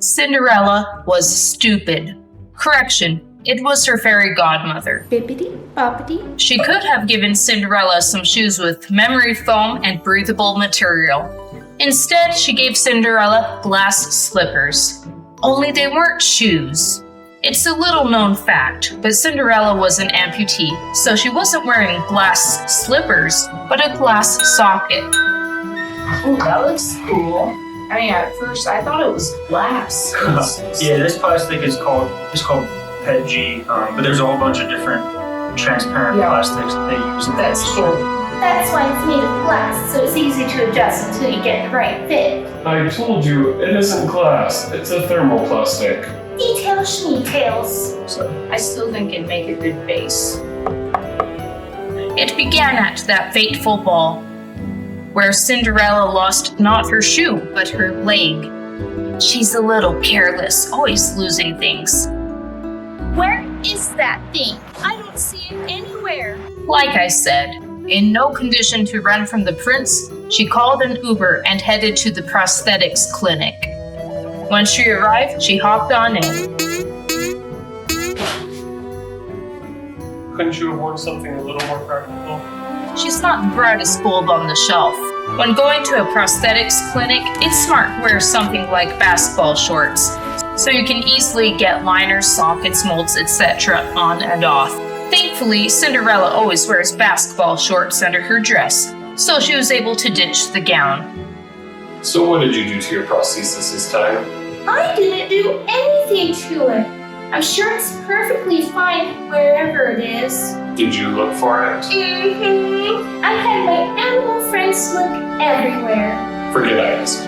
Cinderella was stupid. Correction, it was her fairy godmother. Bippity boppity. She could have given Cinderella some shoes with memory foam and breathable material. Instead, she gave Cinderella glass slippers. Only they weren't shoes. It's a little known fact, but Cinderella was an amputee, so she wasn't wearing glass slippers, but a glass socket. Oh, that looks cool. I mean, at first I thought it was glass. Yeah, this plastic is called PETG, but there's a whole bunch of different transparent plastics that they use. That's cool. That's why it's made of glass, so it's easy to adjust until you get the right fit. I told you, it isn't glass, it's a thermoplastic. Details, schmeetails. So I still think it'd make a good base. It began at that fateful ball, where Cinderella lost not her shoe, but her leg. She's a little careless, always losing things. Where is that thing? I don't see it anywhere. Like I said, in no condition to run from the prince, she called an Uber and headed to the prosthetics clinic. When she arrived, she hopped on in. Couldn't you have worn something a little more practical? She's not the brightest bulb on the shelf. When going to a prosthetics clinic, it's smart to wear something like basketball shorts, so you can easily get liners, sockets, molds, etc. on and off. Thankfully, Cinderella always wears basketball shorts under her dress, so she was able to ditch the gown. So what did you do to your prosthesis this time? I didn't do anything to it. I'm sure it's perfectly fine wherever it is. Did you look for it? I had my animal friends look everywhere. Forget I asked.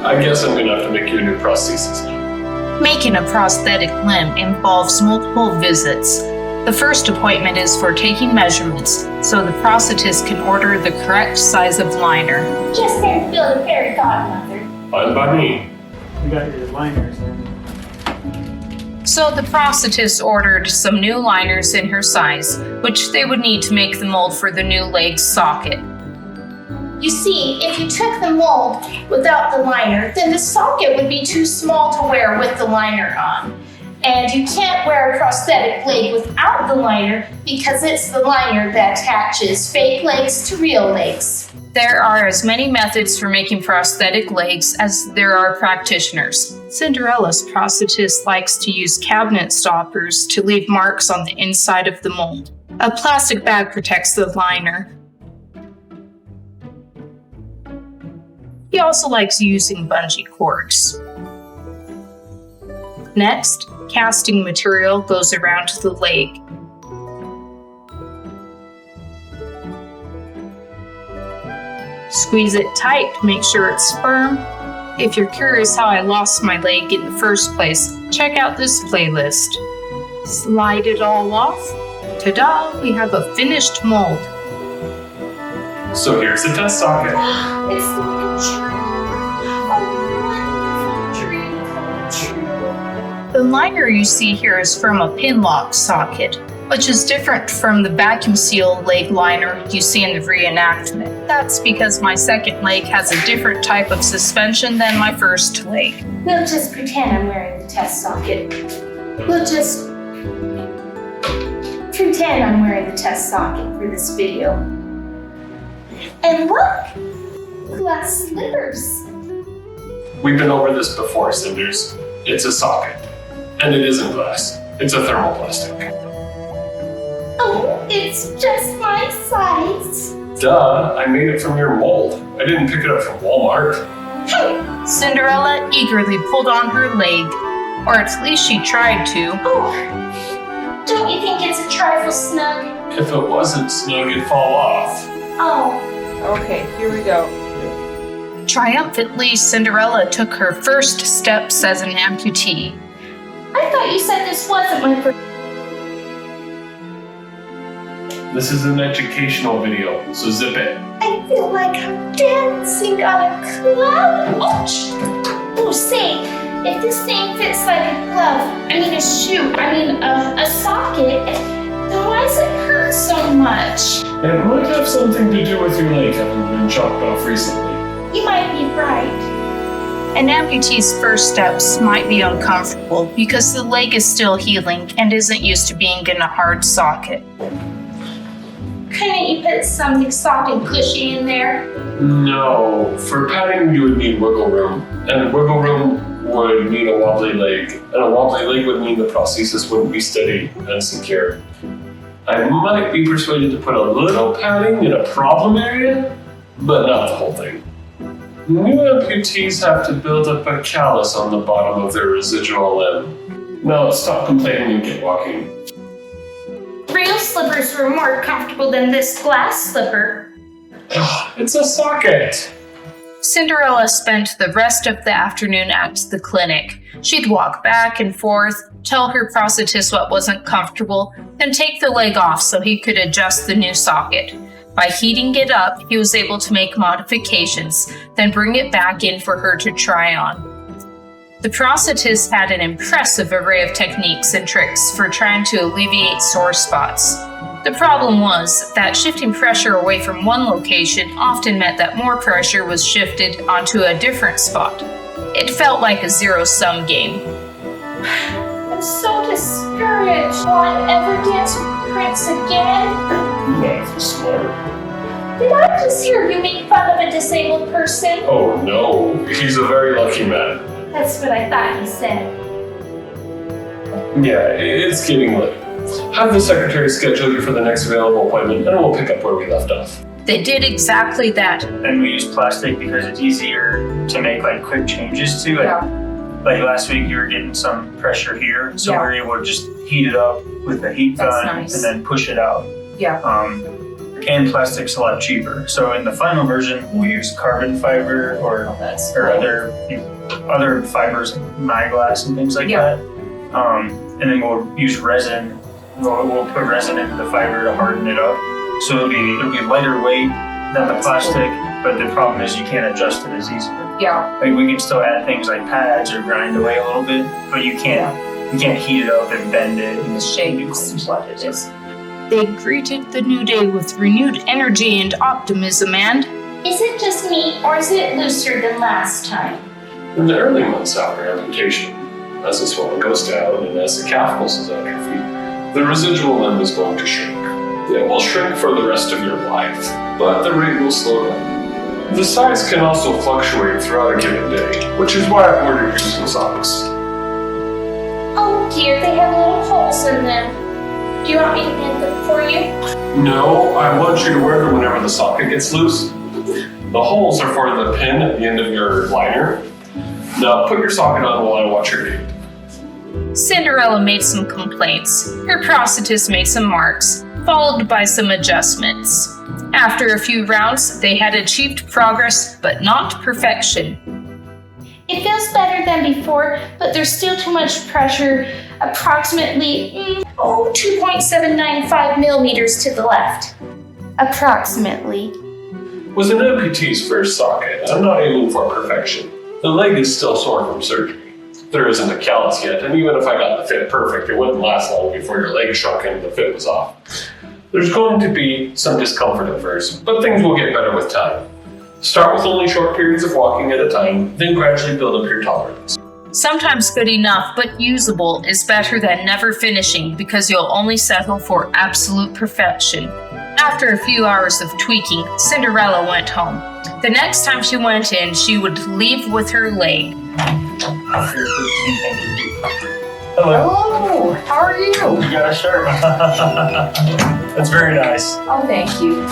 I guess I'm gonna have to make you a new prosthesis now. Making a prosthetic limb involves multiple visits. The first appointment is for taking measurements, so the prosthetist can order the correct size of liner. Just there to build a fairy godmother. Fine by me. You got your liners in. So the prosthetist ordered some new liners in her size, which they would need to make the mold for the new leg socket. You see, if you took the mold without the liner, then the socket would be too small to wear with the liner on. And you can't wear a prosthetic leg without the liner because it's the liner that attaches fake legs to real legs. There are as many methods for making prosthetic legs as there are practitioners. Cinderella's prosthetist likes to use cabinet stoppers to leave marks on the inside of the mold. A plastic bag protects the liner. He also likes using bungee cords. Next, casting material goes around the leg. Squeeze it tight to make sure it's firm. If you're curious how I lost my leg in the first place, check out this playlist. Slide it all off. Ta-da! We have a finished mold. So here's the test socket. It's like a dream. A wonderful dream come true. The liner you see here is from a pin lock socket, which is different from the vacuum seal leg liner you see in the reenactment. That's because my second leg has a different type of suspension than my first leg. We'll just pretend I'm wearing the test socket. We'll just pretend I'm wearing the test socket for this video. And look! Glass slippers. We've been over this before, Cinders. It's a socket. And it isn't glass. It's a thermoplastic. Oh, it's just my size. Duh, I made it from your mold. I didn't pick it up from Walmart. Hey! Cinderella eagerly pulled on her leg, or at least she tried to. Oh, don't you think it's a trifle snug? If it wasn't snug, it'd fall off. Oh, Okay, here we go. Triumphantly, Cinderella took her first steps as an amputee. I thought you said this wasn't my first. This is an educational video, so zip it. I feel like I'm dancing on a cloud. Oh, say, if this thing fits like a glove, a socket, then why does it hurt so much? It might have something to do with your leg having been chopped off recently. You might be right. An amputee's first steps might be uncomfortable because the leg is still healing and isn't used to being in a hard socket. Couldn't you put something soft and cushy in there? No, for padding you would need wiggle room, and wiggle room would mean a wobbly leg, and a wobbly leg would mean the prosthesis wouldn't be steady and secure. I might be persuaded to put a little padding in a problem area, but not the whole thing. New amputees have to build up a callus on the bottom of their residual limb. Now stop complaining and get walking. Real slippers were more comfortable than this glass slipper. It's a socket! Cinderella spent the rest of the afternoon at the clinic. She'd walk back and forth, tell her prosthetist what wasn't comfortable, then take the leg off so he could adjust the new socket. By heating it up, he was able to make modifications, then bring it back in for her to try on. The prosthetist had an impressive array of techniques and tricks for trying to alleviate sore spots. The problem was that shifting pressure away from one location often meant that more pressure was shifted onto a different spot. It felt like a zero-sum game. I'm so discouraged. Will I ever dance with Prince again? That's smart. Did I just hear you make fun of a disabled person? Oh no, he's a very lucky man. That's what I thought you said. Yeah, it's getting late. Have the secretary schedule you for the next available appointment, and we'll pick up where we left off. They did exactly that. And we use plastic because it's easier to make like quick changes to. Like last week you were getting some pressure here, so we were able to just heat it up with a heat gun and then push it out. And plastic's a lot cheaper. So in the final version we'll use carbon fiber or other fibers, glass and things like that. And then we'll use resin. We'll put resin into the fiber to harden it up. So it'll be lighter weight than the plastic, but the problem is you can't adjust it as easily. Like we can still add things like pads or grind away a little bit, but you can't heat it up and bend it and shape what it is. They greeted the new day with renewed energy and optimism, and Is it just me, or is it looser than last time? In the early months after amputation, as the swelling goes down and as the calf muscles atrophy, the residual limb is going to shrink. It will shrink for the rest of your life, but the rate will slow down. The size can also fluctuate throughout a given day, which is why I ordered you some socks. Oh dear, they have little holes in them. Do you want me to mend them for you? No, I want you to wear them whenever the socket gets loose. The holes are for the pin at the end of your liner. Now put your socket on while I watch your gait. Cinderella made some complaints. Her prosthetist made some marks, followed by some adjustments. After a few rounds, they had achieved progress, but not perfection. It feels better than before, but there's still too much pressure, approximately 2.795 millimeters to the left. Approximately. With an amputee's first socket, I'm not aiming for perfection. The leg is still sore from surgery. There isn't a callus yet, and even if I got the fit perfect, it wouldn't last long before your leg shrunk and the fit was off. There's going to be some discomfort at first, but things will get better with time. Start with only short periods of walking at a time, then gradually build up your tolerance. Sometimes good enough but usable is better than never finishing because you'll only settle for absolute perfection. After a few hours of tweaking, Cinderella went home. The next time she went in, she would leave with her leg. Hello. Oh, how are you? You got a shirt. That's very nice. Oh, thank you.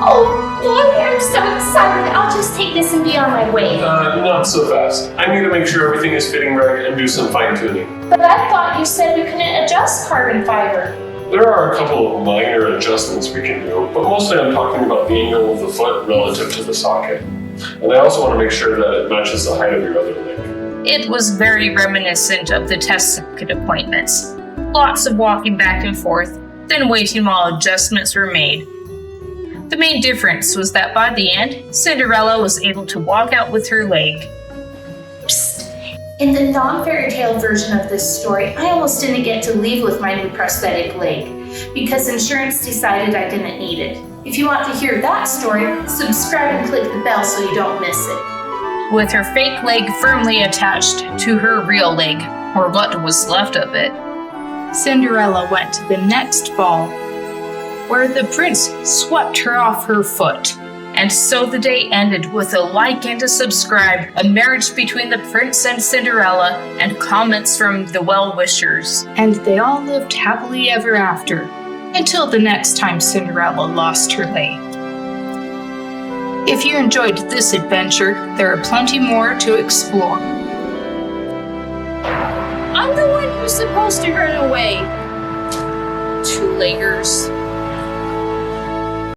Oh boy, I'm so excited. I'll just take this and be on my way. Not so fast. I need to make sure everything is fitting right and do some fine tuning. But I thought you said we couldn't adjust carbon fiber. There are a couple of minor adjustments we can do, but mostly I'm talking about the angle of the foot relative to the socket. And I also want to make sure that it matches the height of your other leg. It was very reminiscent of the test circuit appointments. Lots of walking back and forth, then waiting while adjustments were made. The main difference was that by the end, Cinderella was able to walk out with her leg. Psst. In the non-fairy tale version of this story, I almost didn't get to leave with my new prosthetic leg because insurance decided I didn't need it. If you want to hear that story, subscribe and click the bell so you don't miss it. with her fake leg firmly attached to her real leg, or what was left of it. Cinderella went to the next ball, where the prince swept her off her foot. And so the day ended with a like and a subscribe, a marriage between the prince and Cinderella, and comments from the well-wishers. And they all lived happily ever after, until the next time Cinderella lost her leg. If you enjoyed this adventure, there are plenty more to explore. I'm the one who's supposed to run away. Two-leggers.